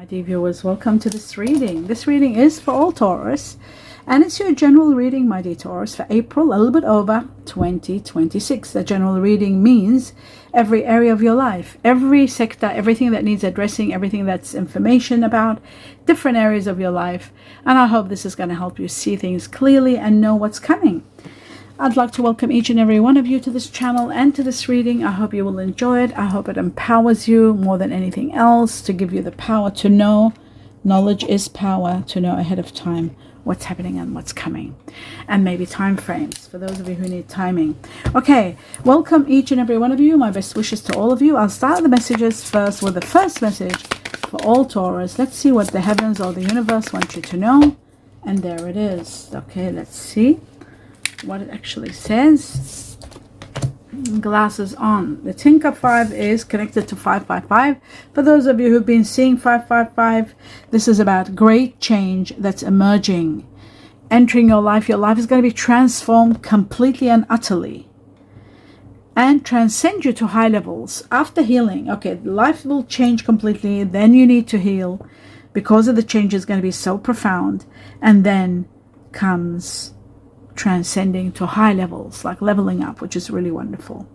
My dear viewers, welcome to this reading. This reading is for all Taurus, and it's your general reading, my dear Taurus, for April, a little bit over 2026. The general reading means every area of your life, every sector, everything that needs addressing, everything that's information about different areas of your life. And I hope this is going to help you see things clearly and know what's coming. I'd like to welcome each and every one of you to this channel and to this reading. I hope you will enjoy it. I hope it empowers you more than anything else, to give you the power to know. Knowledge is power, to know ahead of time what's happening and what's coming. And maybe time frames for those of you who need timing. Okay, welcome each and every one of you. My best wishes to all of you. I'll start the messages first with the first message for all Taurus. Let's see what the heavens or the universe want you to know. And there it is. Okay, let's see what it actually says. Glasses on. The Tinker 5 is connected to 555. For those of you who've been seeing 555, this is about great change that's emerging, entering your life. Your life is going to be transformed completely and utterly, and transcend you to high levels after healing. Okay, life will change completely. Then you need to heal because of the change is going to be so profound. And then comes transcending to high levels, like leveling up, which is really wonderful.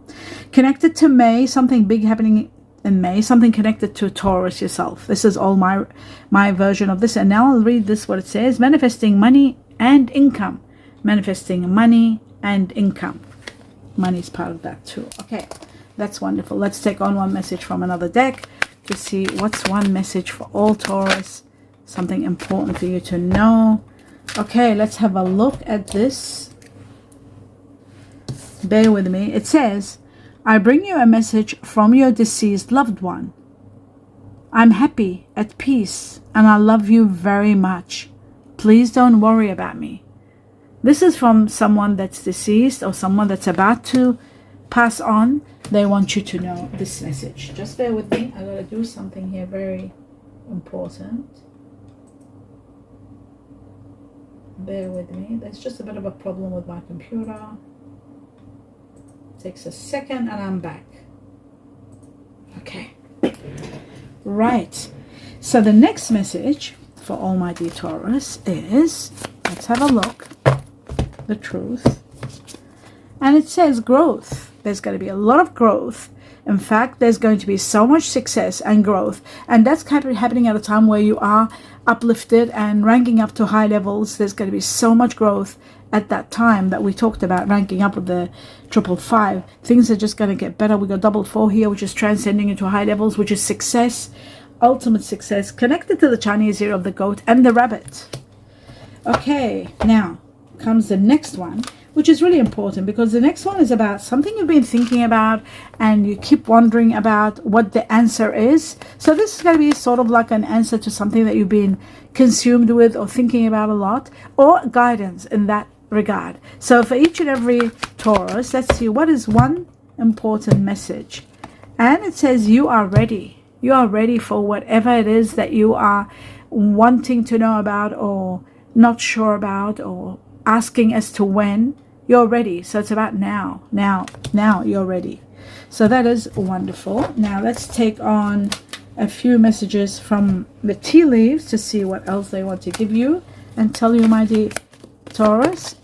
Connected to May, something big happening in May, something connected to Taurus yourself. This is all my version of this, and now I'll read this, what it says. Manifesting money and income. Manifesting money and income. Money is part of that too. Okay, that's wonderful. Let's take on one message from another deck to see what's one message for all Taurus, something important for you to know. Okay, let's have a look at this. Bear with me. It says, I bring you a message from your deceased loved one. I'm happy, at peace, and I love you very much. Please don't worry about me. This is from someone that's deceased or someone that's about to pass on. They want you to know this message. Just bear with me. I gotta do something here very important. Bear with me. There's just a bit of a problem with my computer. Takes a second and I'm back. Okay. Right. So the next message for all my dear Taurus is, let's have a look. The truth. And it says growth. There's going to be a lot of growth. In fact, there's going to be so much success and growth. And that's happening at a time where you are uplifted and ranking up to high levels. There's going to be so much growth at that time that we talked about, ranking up with the 555. Things are just going to get better. We got 444 here, which is transcending into high levels, which is success, ultimate success, connected to the Chinese year of the goat and the rabbit. Okay, now comes the next one, which is really important, because the next one is about something you've been thinking about and you keep wondering about what the answer is. So this is going to be sort of like an answer to something that you've been consumed with or thinking about a lot, or guidance in that regard. So for each and every Taurus, let's see what is one important message. And it says you are ready. You are ready for whatever it is that you are wanting to know about or not sure about or asking as to when. You're ready. So it's about now you're ready. So that is wonderful. Now let's take on a few messages from the tea leaves to see what else they want to give you and tell you, my dear Taurus.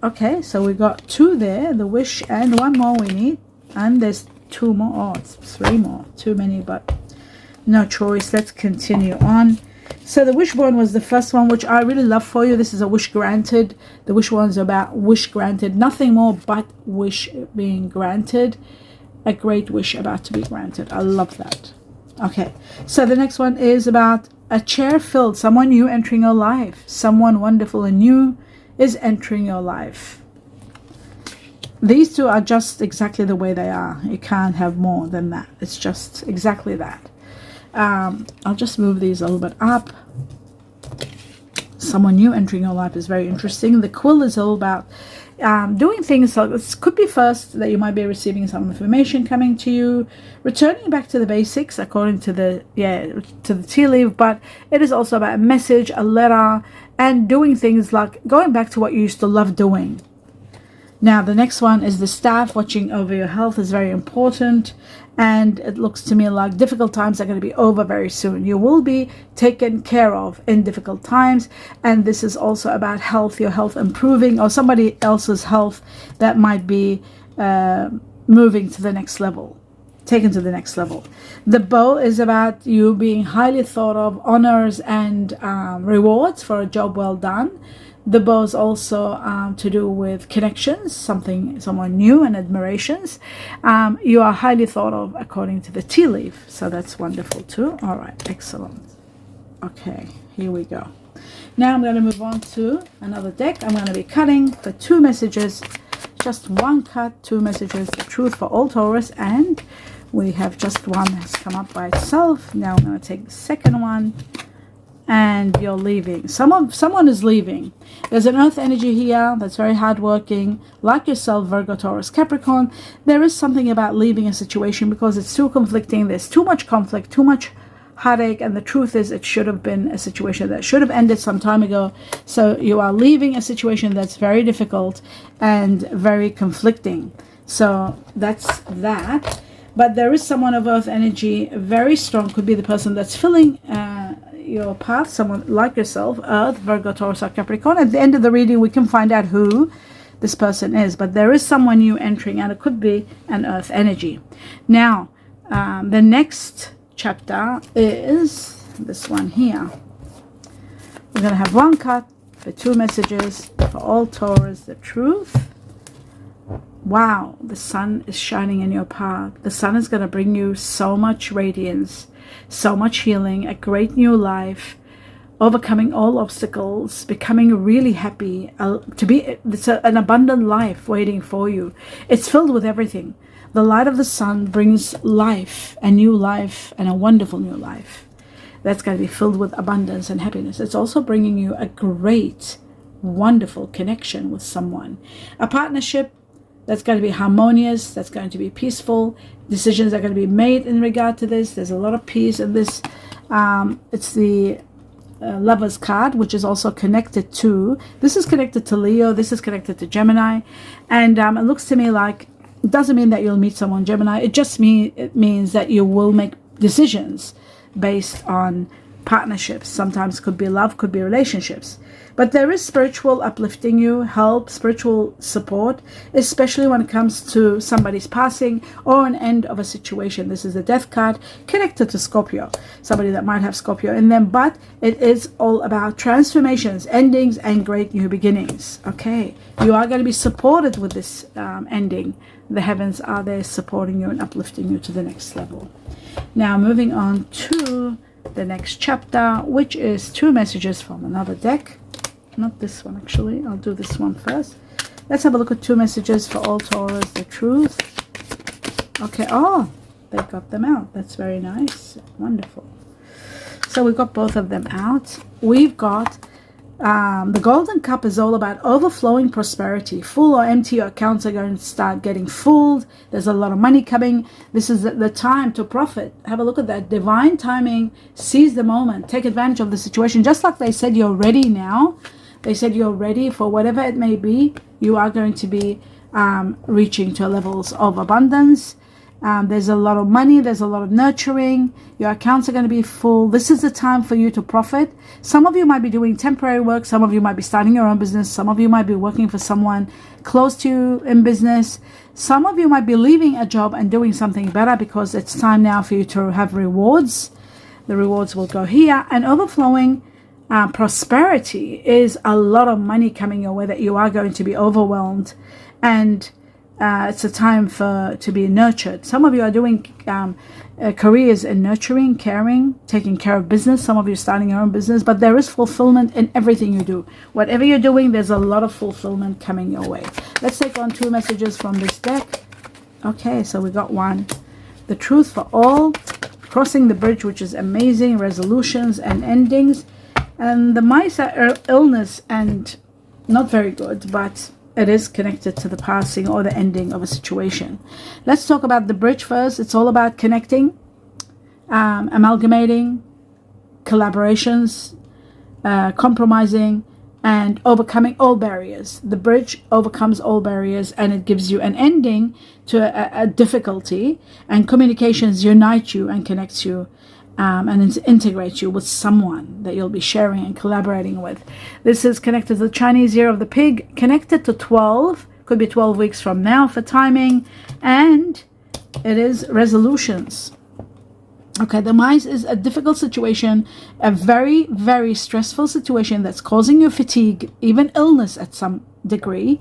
Okay, so we got two there, the wish, and one more we need, and there's two more. Oh, it's three more. Too many, but no choice. Let's continue on. So the wishbone was the first one, which I really love for you. This is a wish granted. The wish one's about wish granted. Nothing more but wish being granted. A great wish about to be granted. I love that. Okay. So the next one is about a chair filled. Someone new entering your life. Someone wonderful and new is entering your life. These two are just exactly the way they are. You can't have more than that. It's just exactly that. I'll just move these a little bit up. Someone new entering your life is very interesting. The quill is all about doing things. So this could be first that you might be receiving some information coming to you, returning back to the basics according to the tea leaf, but it is also about a message, a letter, and doing things like going back to what you used to love doing. Now, the next one is the staff. Watching over your health is very important. And it looks to me like difficult times are going to be over very soon. You will be taken care of in difficult times. And this is also about health, your health improving, or somebody else's health that might be moving to the next level, taken to the next level. The bow is about you being highly thought of, honors and rewards for a job well done. The bow is also to do with connections, someone new, and admirations. You are highly thought of according to the tea leaf, so that's wonderful too. All right, excellent. Okay, here we go. Now I'm going to move on to another deck. I'm going to be cutting for 2 messages, just one cut, 2 messages, the truth for all Taurus, and we have just one has come up by itself. Now I'm going to take the second one. And you're leaving. Someone is leaving. There's an earth energy here that's very hardworking, like yourself, Virgo, Taurus, Capricorn. There is something about leaving a situation because it's too conflicting. There's too much conflict, too much heartache, and the truth is it should have been a situation that should have ended some time ago. So you are leaving a situation that's very difficult and very conflicting. So that's that. But there is someone of earth energy, very strong, could be the person that's filling your path, someone like yourself, Earth, Virgo, Taurus, or Capricorn. At the end of the reading, we can find out who this person is, but there is someone new entering, and it could be an Earth energy. Now, the next chapter is this one here. We're going to have one cut for 2 messages for all Taurus, the truth. Wow, the sun is shining in your path. The sun is going to bring you so much radiance, so much healing, a great new life, overcoming all obstacles, becoming really happy, it's an abundant life waiting for you. It's filled with everything. The light of the sun brings life, a new life, and a wonderful new life. That's going to be filled with abundance and happiness. It's also bringing you a great, wonderful connection with someone, a partnership that's going to be harmonious, that's going to be peaceful. Decisions are going to be made in regard to this. There's a lot of peace in this. It's the Lover's card, which is also connected to, this is connected to Leo, this is connected to Gemini. And it looks to me like, it doesn't mean that you'll meet someone Gemini. It means that you will make decisions based on partnerships. Sometimes could be love, could be relationships. But there is spiritual uplifting you, help, spiritual support, especially when it comes to somebody's passing or an end of a situation. This is a death card connected to Scorpio, somebody that might have Scorpio in them, but it is all about transformations, endings, and great new beginnings. Okay, you are going to be supported with this ending. The heavens are there supporting you and uplifting you to the next level. Now moving on to the next chapter, which is 2 messages from another deck. Not this one, actually. I'll do this one first. Let's have a look at 2 messages for all Taurus, the truth. Okay, oh, they got them out. That's very nice. Wonderful. So we got both of them out. We've got the Golden Cup is all about overflowing prosperity. Full or empty, your accounts are going to start getting full. There's a lot of money coming. This is the time to profit. Have a look at that. Divine timing. Seize the moment. Take advantage of the situation. Just like they said, you're ready now. They said you're ready for whatever it may be. You are going to be reaching to levels of abundance. There's a lot of money. There's a lot of nurturing. Your accounts are going to be full. This is the time for you to profit. Some of you might be doing temporary work. Some of you might be starting your own business. Some of you might be working for someone close to you in business. Some of you might be leaving a job and doing something better because it's time now for you to have rewards. The rewards will go here. And overflowing prosperity is a lot of money coming your way that you are going to be overwhelmed, and it's a time to be nurtured. Some of you are doing careers in nurturing, caring, taking care of business. Some of you are starting your own business, but there is fulfillment in everything you do. Whatever you're doing, there's a lot of fulfillment coming your way. Let's take on 2 messages from this deck. Okay, so we got one. The truth for all, crossing the bridge, which is amazing, resolutions and endings. And the mice are illness and not very good, but it is connected to the passing or the ending of a situation. Let's talk about the bridge first. It's all about connecting, amalgamating, collaborations, compromising, and overcoming all barriers. The bridge overcomes all barriers, and it gives you an ending to a difficulty, and communications unite you and connects you, and integrates you with someone that you'll be sharing and collaborating with. This is connected to the Chinese Year of the Pig, connected to 12, could be 12 weeks from now for timing, and it is resolutions. Okay, the mice is a difficult situation, a very, very stressful situation that's causing you fatigue, even illness at some degree.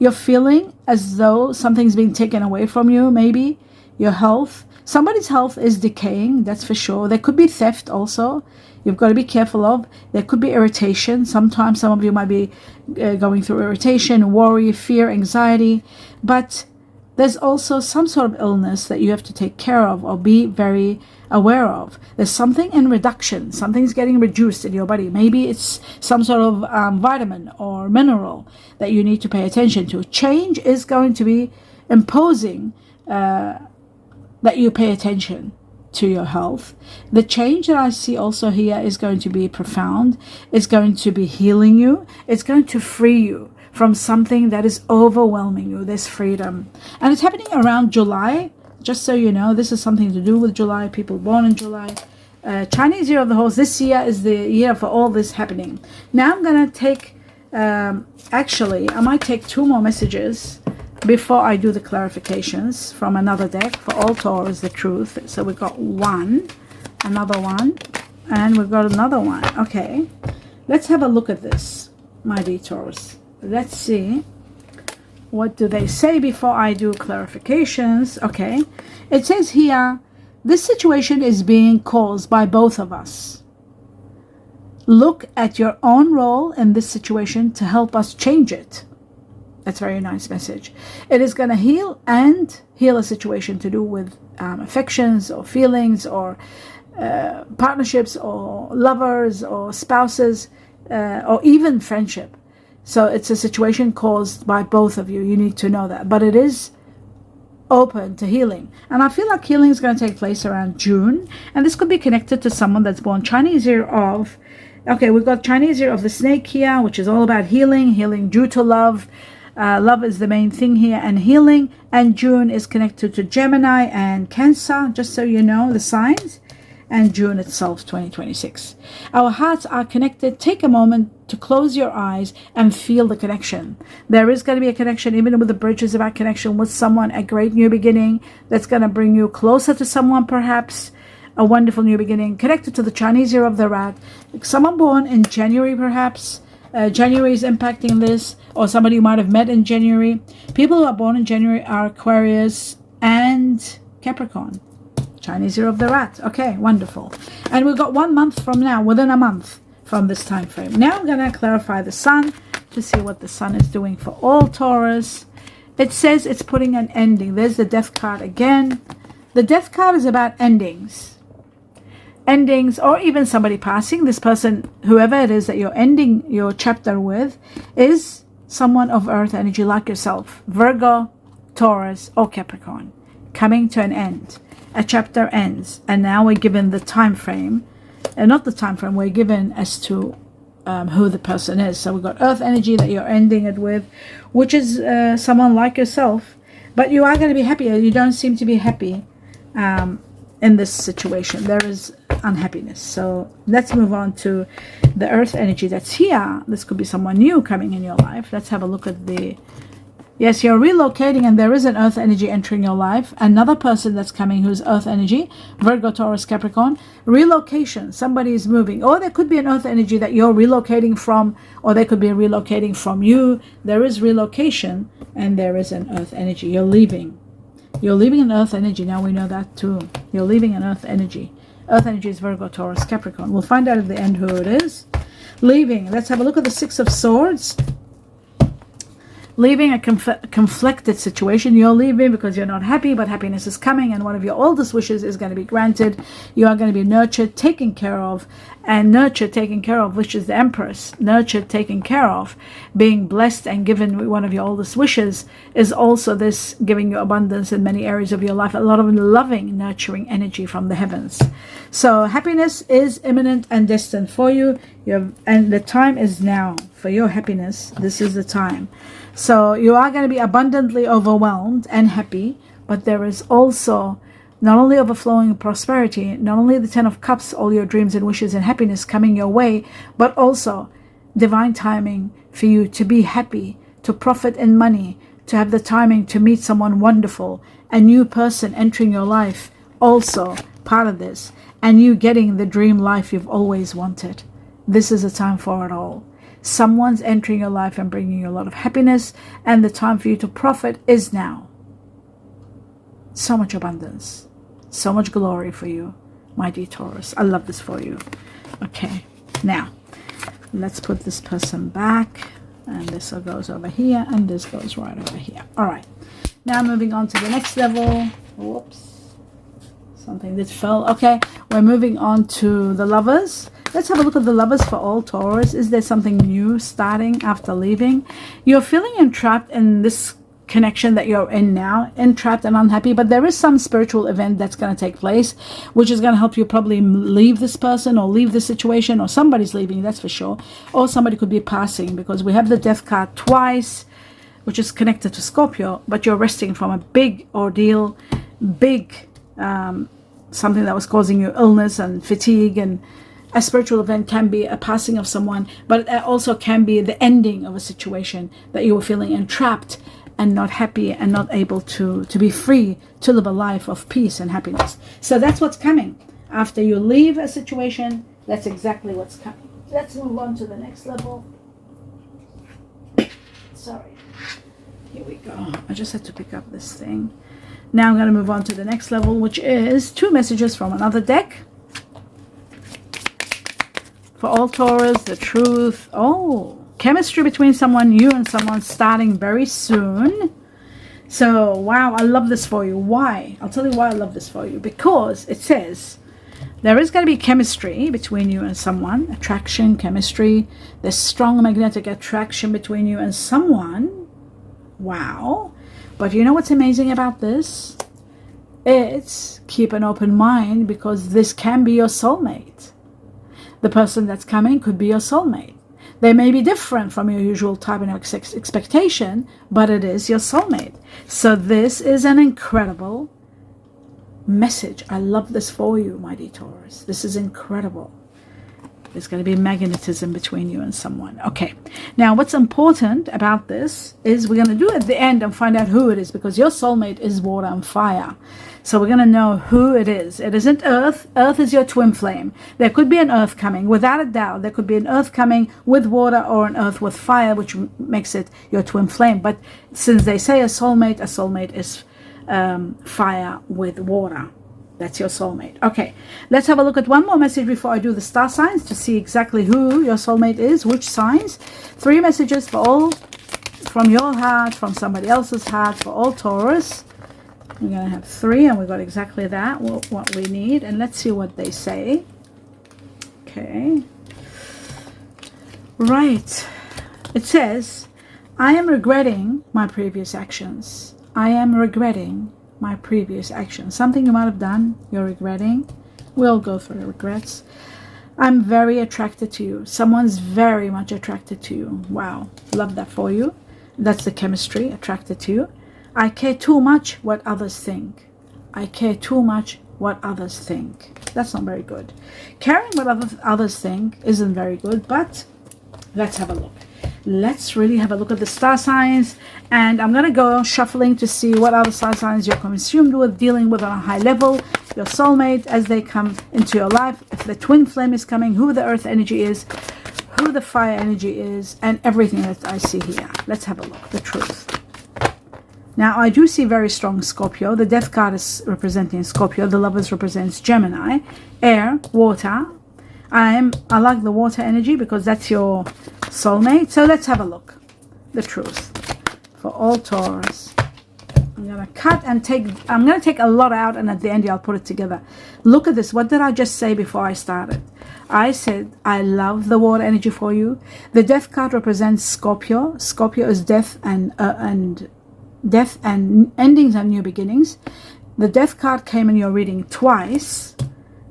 You're feeling as though something's being taken away from you, maybe your health. Somebody's health is decaying, that's for sure. There could be theft also. You've got to be careful of. There could be irritation. Sometimes some of you might be going through irritation, worry, fear, anxiety. But there's also some sort of illness that you have to take care of or be very aware of. There's something in reduction. Something's getting reduced in your body. Maybe it's some sort of vitamin or mineral that you need to pay attention to. Change is going to be imposing that you pay attention to your health. The change that I see also here is going to be profound. It's going to be healing you. It's going to free you from something that is overwhelming you, this freedom. And it's happening around July. Just so you know, this is something to do with July, people born in July. Chinese Year of the Horse, this year is the year for all this happening. Now I'm going to take, actually, I might take 2 more messages before I do the clarifications from another deck for all Taurus, the truth. So we've got one, another one, and we've got another one. Okay, let's have a look at this, my dear Taurus. Let's see. What do they say before I do clarifications? Okay, it says here, this situation is being caused by both of us. Look at your own role in this situation to help us change it. That's a very nice message. It is going to heal a situation to do with affections or feelings or partnerships or lovers or spouses or even friendship. So it's a situation caused by both of you. You need to know that. But it is open to healing. And I feel like healing is going to take place around June. And this could be connected to someone that's born Chinese Year of... Okay, we've got Chinese Year of the Snake here, which is all about healing due to love. Love is the main thing here, and healing. And June is connected to Gemini and Cancer, just so you know the signs. And June itself, 2026. Our hearts are connected. Take a moment to close your eyes and feel the connection. There is going to be a connection, even with the bridges, about connection with someone, a great new beginning that's going to bring you closer to someone, perhaps. A wonderful new beginning connected to the Chinese Year of the Rat. Someone born in January, perhaps. January is impacting this, or somebody you might have met in January. People who are born in January are Aquarius and Capricorn. Chinese Year of the Rat. Okay, wonderful. And we've got 1 month from now, within a month from this time frame. Now I'm going to clarify the sun to see what the sun is doing for all Taurus. It says it's putting an ending. There's the Death card again. The Death card is about endings. Endings, or even somebody passing. This person, whoever it is that you're ending your chapter with, is someone of earth energy like yourself. Virgo, Taurus, or Capricorn. Coming to an end. A chapter ends, and now we're given the time frame, and not the time frame, we're given as to who the person is. So we've got earth energy that you're ending it with, which is someone like yourself, but you are going to be happy. You don't seem to be happy in this situation. There is unhappiness. So let's move on to the earth energy that's here. This could be someone new coming in your life. Let's have a look at the... Yes, you're relocating, and there is an earth energy entering your life. Another person that's coming who's earth energy, Virgo, Taurus, Capricorn. Relocation, somebody is moving. Or there could be an earth energy that you're relocating from, or they could be relocating from you. There is relocation, and there is an earth energy. You're leaving. You're leaving an earth energy. Now we know that too. You're leaving an earth energy. Earth energy is Virgo, Taurus, Capricorn. We'll find out at the end who it is. Leaving. Let's have a look at the 6 of Swords. leaving a conflicted situation. You're leaving because you're not happy, but happiness is coming, and one of your oldest wishes is going to be granted. You are going to be nurtured, taken care of, and nurtured, taken care of, which is the Empress. Nurtured, taken care of, being blessed and given one of your oldest wishes is also this giving you abundance in many areas of your life. A lot of loving, nurturing energy from the heavens. So happiness is imminent and destined for you. And the time is now for your happiness. This is the time. So you are going to be abundantly overwhelmed and happy, but there is also not only overflowing prosperity, not only the 10 of Cups, all your dreams and wishes and happiness coming your way, but also divine timing for you to be happy, to profit in money, to have the timing to meet someone wonderful, a new person entering your life, also part of this, and you getting the dream life you've always wanted. This is a time for it all. Someone's entering your life and bringing you a lot of happiness, and the time for you to profit is now. So much abundance, so much glory for you, my dear Taurus. I love this for you. Okay, now let's put this person back, and this goes over here, and this goes right over here. All right, now moving on to the next level. Whoops, something that fell. Okay, we're moving on to the Lovers. Let's have a look at the Lovers for all Taurus. Is there something new starting after leaving? You're feeling entrapped in this connection that you're in now, entrapped and unhappy, but there is some spiritual event that's going to take place, which is going to help you probably leave this person or leave this situation, or somebody's leaving, that's for sure, or somebody could be passing, because we have the Death card twice, which is connected to Scorpio, but you're resting from a big ordeal, big something that was causing you illness and fatigue. And a spiritual event can be a passing of someone, but it also can be the ending of a situation that you were feeling entrapped and not happy and not able to be free to live a life of peace and happiness. So that's what's coming. After you leave a situation, that's exactly what's coming. Let's move on to the next level. Sorry. Here we go. I just had to pick up this thing. Now I'm going to move on to the next level, which is 2 messages from another deck. For all Taurus, the truth. Oh, chemistry between you and someone starting very soon. So, wow, I love this for you. Why? I'll tell you why I love this for you. Because it says there is going to be chemistry between you and someone. Attraction, chemistry. There's strong magnetic attraction between you and someone. Wow. But you know what's amazing about this? It's keep an open mind, because this can be your soulmate. The person that's coming could be your soulmate. They may be different from your usual type of expectation, but it is your soulmate. So this is an incredible message. I love this for you, my dear Taurus. This is incredible. There's going to be magnetism between you and someone. Okay. Now, what's important about this is we're going to do it at the end and find out who it is, because your soulmate is water and fire. So we're going to know who it is. It isn't Earth. Earth is your twin flame. There could be an Earth coming. Without a doubt, there could be an Earth coming with water, or an Earth with fire, which makes it your twin flame. But since they say a soulmate is fire with water. That's your soulmate. Okay, let's have a look at one more message before I do the star signs to see exactly who your soulmate is, which signs. 3 messages for all, from your heart, from somebody else's heart, for all Taurus. We're going to have 3, and we've got exactly that, what we need. And let's see what they say. Okay. Right. It says, I am regretting my previous actions. I am regretting my previous actions. Something you might have done, you're regretting. We'll go through regrets. I'm very attracted to you. Someone's very much attracted to you. Wow. Love that for you. That's the chemistry, attracted to you. I care too much what others think. I care too much what others think. That's not very good. Caring what others think isn't very good, but let's have a look. Let's really have a look at the star signs, and I'm going to go shuffling to see what other star signs you're consumed with, dealing with on a high level, your soulmate as they come into your life, if the twin flame is coming, who the earth energy is, who the fire energy is, and everything that I see here. Let's have a look. The truth. Now, I do see very strong Scorpio. The death card is representing Scorpio. The lovers represents Gemini, air, water. I like the water energy because that's your soulmate. So let's have a look. The truth. for all Taurus. I'm going to cut and I'm going to take a lot out, and at the end I'll put it together. Look at this. What did I just say before I started? I said, I love the water energy for you. The death card represents Scorpio. Scorpio is death and endings and new beginnings. The death card came in your reading twice,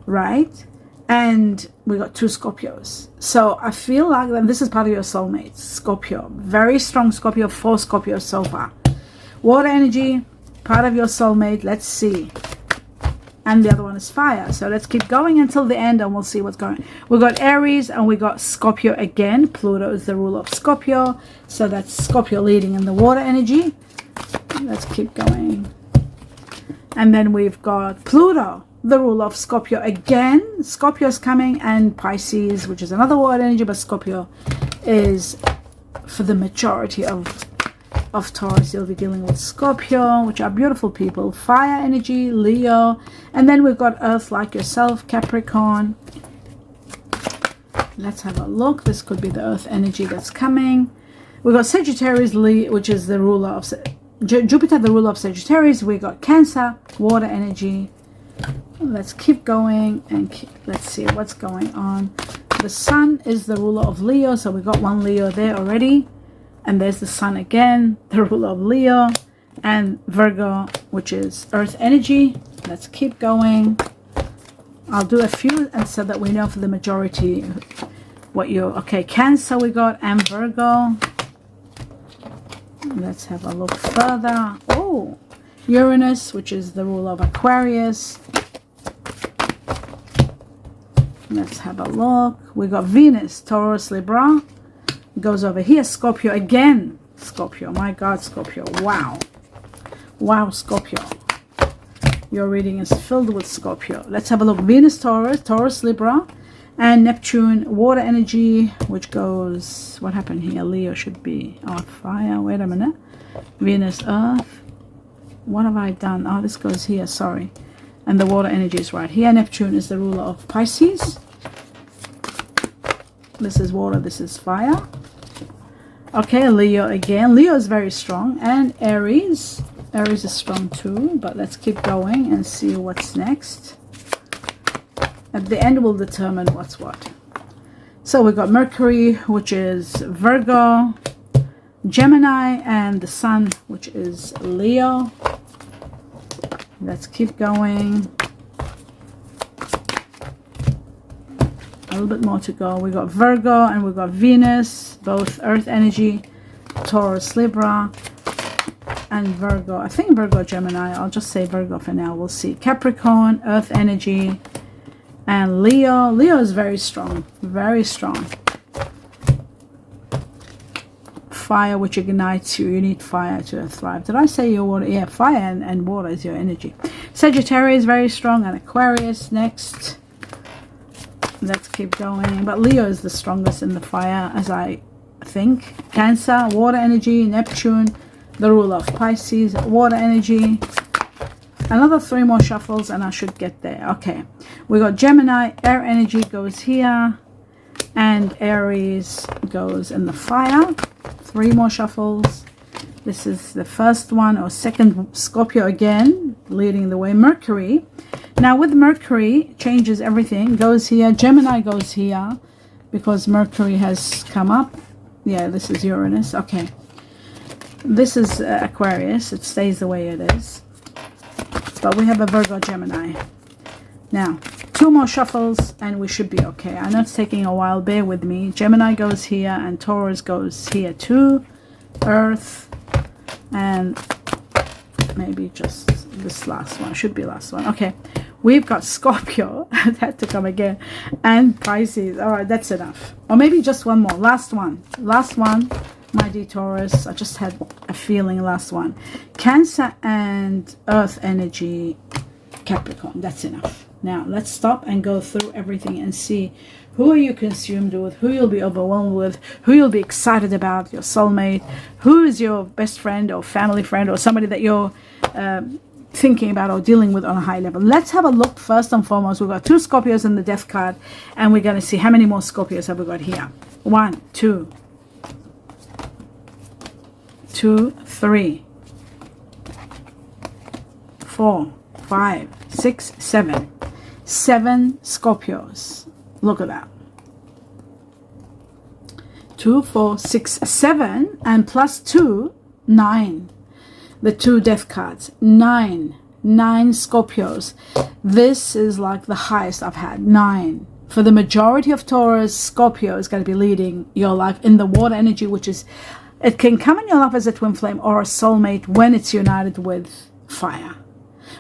right? And we got 2 Scorpios. So I feel like this is part of your soulmate, Scorpio. Very strong Scorpio, 4 Scorpios so far. Water energy, part of your soulmate. Let's see. And the other one is fire. So let's keep going until the end and we'll see what's going on. We got Aries and we got Scorpio again. Pluto is the ruler of Scorpio. So that's Scorpio leading in the water energy. Let's keep going. And then we've got Pluto, the ruler of Scorpio again. Scorpio's coming, and Pisces, which is another water energy, but Scorpio is for the majority of Taurus. You'll be dealing with Scorpio, which are beautiful people. Fire energy, Leo, and then we've got Earth like yourself, Capricorn. Let's have a look. This could be the Earth energy that's coming. We've got Sagittarius, which is the ruler of Jupiter, the ruler of Sagittarius. We got Cancer, water energy. Let's keep going and let's see what's going on. The Sun is the ruler of Leo, so we got 1 Leo there already. And there's the Sun again, the ruler of Leo, and Virgo, which is Earth energy. Let's keep going. I'll do a few and so that we know for the majority what you're... Okay, Cancer we got, and Virgo. Let's have a look further. Oh, Uranus, which is the ruler of Aquarius. Let's have a look. We got Venus, Taurus, Libra. Goes over here. Scorpio again. Scorpio. My God, Scorpio. Wow. Wow, Scorpio. Your reading is filled with Scorpio. Let's have a look. Venus, Taurus, Taurus, Libra, and Neptune, water energy, which goes... What happened here? Leo should be on fire. Wait a minute. Venus, Earth. What have I done? Oh, this goes here. Sorry. And the water energy is right here. Neptune is the ruler of Pisces. This is water. This is fire. Okay, Leo again. Leo is very strong. And Aries. Aries is strong too. But let's keep going and see what's next. At the end, we'll determine what's what. So we got Mercury, which is Virgo, Gemini, and the Sun, which is Leo. Let's keep going. A little bit more to go. We got Virgo and we got Venus, both Earth energy, Taurus, Libra, and Virgo. I think Virgo, Gemini. I'll just say Virgo for now. We'll see. Capricorn, Earth energy, and Leo. Leo is very strong. Very strong. Fire, which ignites you. You need fire to thrive. Did I say your water? Yeah, fire and water is your energy. Sagittarius, very strong, and Aquarius next. Let's keep going. But Leo is the strongest in the fire, as I think. Cancer, water energy. Neptune, the ruler of Pisces, water energy. Another 3 more shuffles and I should get there. Okay. We got Gemini, air energy goes here. And Aries goes in the fire. 3 more shuffles. This is the first one or second. Scorpio again, leading the way. Mercury. Now with Mercury, changes everything. Goes here. Gemini goes here because Mercury has come up. Yeah, this is Uranus. Okay. This is Aquarius. It stays the way it is. But we have a Virgo, Gemini. Now, 2 more shuffles and we should be okay. I know it's taking a while. Bear with me. Gemini goes here and Taurus goes here too. Earth and maybe just this last one. Should be last one. Okay. We've got Scorpio. It had to come again. And Pisces. All right, that's enough. Or maybe just one more. Last one. Last one. My dear Taurus. I just had a feeling. Last one. Cancer and Earth energy. Capricorn. That's enough. Now, let's stop and go through everything and see who are you consumed with, who you'll be overwhelmed with, who you'll be excited about, your soulmate, who is your best friend or family friend or somebody that you're thinking about or dealing with on a high level. Let's have a look first and foremost. We've got 2 Scorpios in the death card and we're going to see how many more Scorpios have we got here. 1, 2, 2, 3, 4, 5, 6, 7. 7 Scorpios. Look at that. 2, 4, 6, 7, and plus 2, 9. The 2 death cards. 9 Scorpios. This is like the highest I've had. 9. For the majority of Taurus, Scorpio is going to be leading your life in the water energy, which is, it can come in your life as a twin flame or a soulmate when it's united with fire.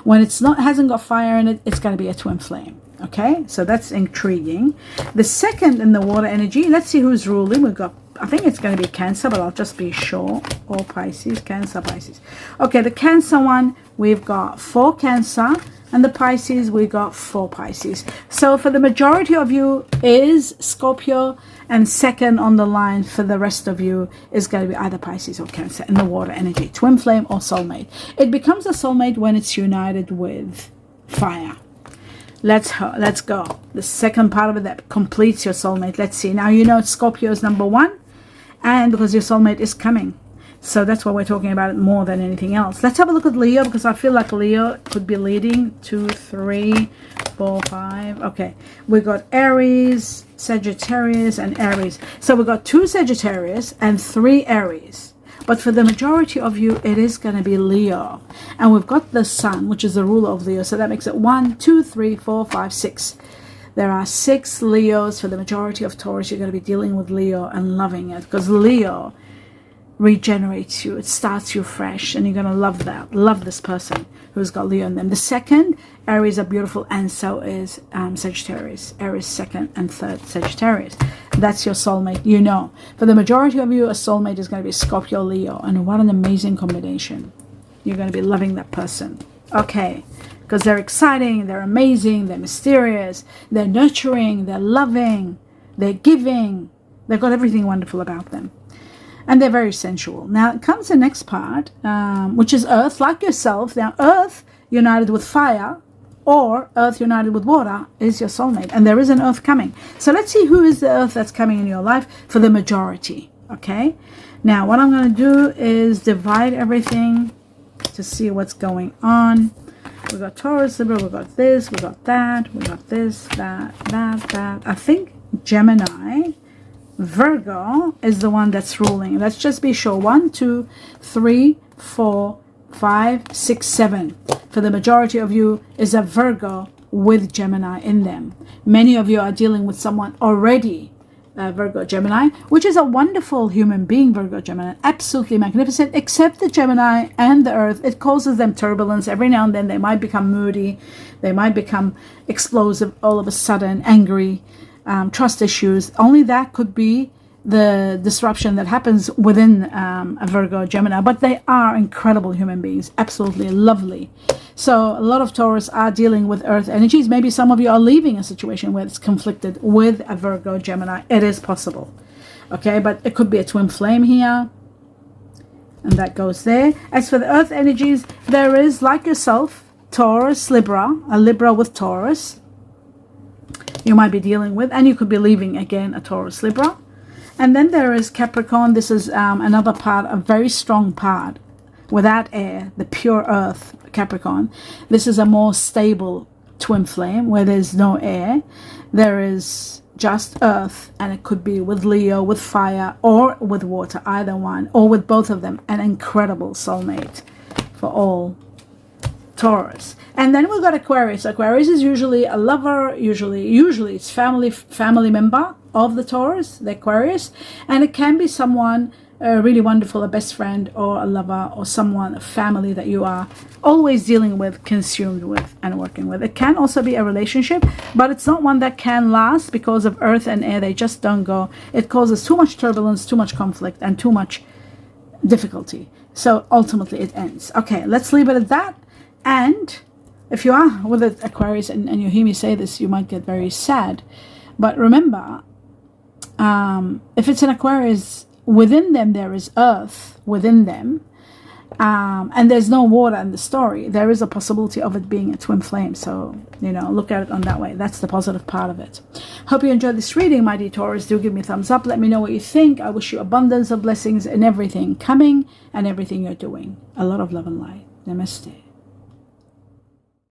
When it's not, hasn't got fire in it, it's going to be a twin flame. Okay, so that's intriguing. The second in the water energy, let's see who's ruling. We've got, I think it's going to be Cancer, but I'll just be sure. Or Pisces, Cancer, Pisces. Okay, the Cancer one, we've got 4 Cancer, and the Pisces, we got 4 Pisces. So for the majority of you is Scorpio, and second on the line for the rest of you is going to be either Pisces or Cancer in the water energy, twin flame or soulmate. It becomes a soulmate when it's united with fire. Let's go. The second part of it that completes your soulmate. Let's see. Now, you know Scorpio is number 1, and because your soulmate is coming. So that's why we're talking about it more than anything else. Let's have a look at Leo, because I feel like Leo could be leading. 2, 3, 4, 5. Okay. We got Aries, Sagittarius, and Aries. So we've got 2 Sagittarius and 3 Aries. But for the majority of you, it is going to be Leo. And we've got the Sun, which is the ruler of Leo. So that makes it 1, 2, 3, 4, 5, 6. There are 6 Leos. For the majority of Taurus, you're going to be dealing with Leo and loving it. Because Leo regenerates you. It starts you fresh. And you're going to love that. Love this person who's got Leo in them. The second, Aries are beautiful. And so is Sagittarius. Aries second and third Sagittarius. That's your soulmate, you know. For the majority of you, a soulmate is going to be Scorpio, Leo. And what an amazing combination. You're going to be loving that person. Okay. Because they're exciting, they're amazing, they're mysterious, they're nurturing, they're loving, they're giving. They've got everything wonderful about them. And they're very sensual. Now, comes the next part, which is Earth, like yourself. Now, Earth united with fire, or Earth united with water, is your soulmate. And there is an Earth coming. So let's see who is the Earth that's coming in your life for the majority. Okay? Now, what I'm going to do is divide everything to see what's going on. We've got Taurus, Libra, we've got this, we've got that, we've got this, that. I think Gemini, Virgo is the one that's ruling. Let's just be sure. 1, 2, 3, 4, 5, 6, 7. For the majority of you is a Virgo with Gemini in them. Many of you are dealing with someone already, Virgo Gemini, which is a wonderful human being, Virgo Gemini. Absolutely magnificent, except the Gemini and the Earth. It causes them turbulence. Every now and then they might become moody. They might become explosive all of a sudden, angry, trust issues. Only that could be the disruption that happens within a Virgo Gemini, but they are incredible human beings, absolutely lovely. So a lot of Taurus are dealing with Earth energies. Maybe some of you are leaving a situation where it's conflicted with a Virgo Gemini. It is possible, okay? But it could be a twin flame here, and that goes there. As for the Earth energies, there is, like yourself, Taurus, Libra, a Libra with Taurus you might be dealing with, and you could be leaving again a Taurus, Libra. And then there is Capricorn. This is another part, a very strong part without air, the pure earth, Capricorn. This is a more stable twin flame where there's no air. There is just earth, and it could be with Leo, with fire, or with water, either one, or with both of them. An incredible soulmate for all Taurus. And then we've got Aquarius. Aquarius is usually a lover, usually it's family member of the Taurus, the Aquarius, and it can be someone really wonderful, a best friend or a lover or someone, a family that you are always dealing with, consumed with, and working with. It can also be a relationship, but it's not one that can last because of earth and air. They just don't go. It causes too much turbulence, too much conflict, and too much difficulty. So ultimately it ends. Okay, let's leave it at that. And if you are with an Aquarius and you hear me say this, you might get very sad. But remember, if it's an Aquarius, within them there is earth within them. And there's no water in the story. There is a possibility of it being a twin flame. So, you know, look at it on that way. That's the positive part of it. Hope you enjoyed this reading, my dear Taurus. Do give me a thumbs up. Let me know what you think. I wish you abundance of blessings in everything coming and everything you're doing. A lot of love and light. Namaste.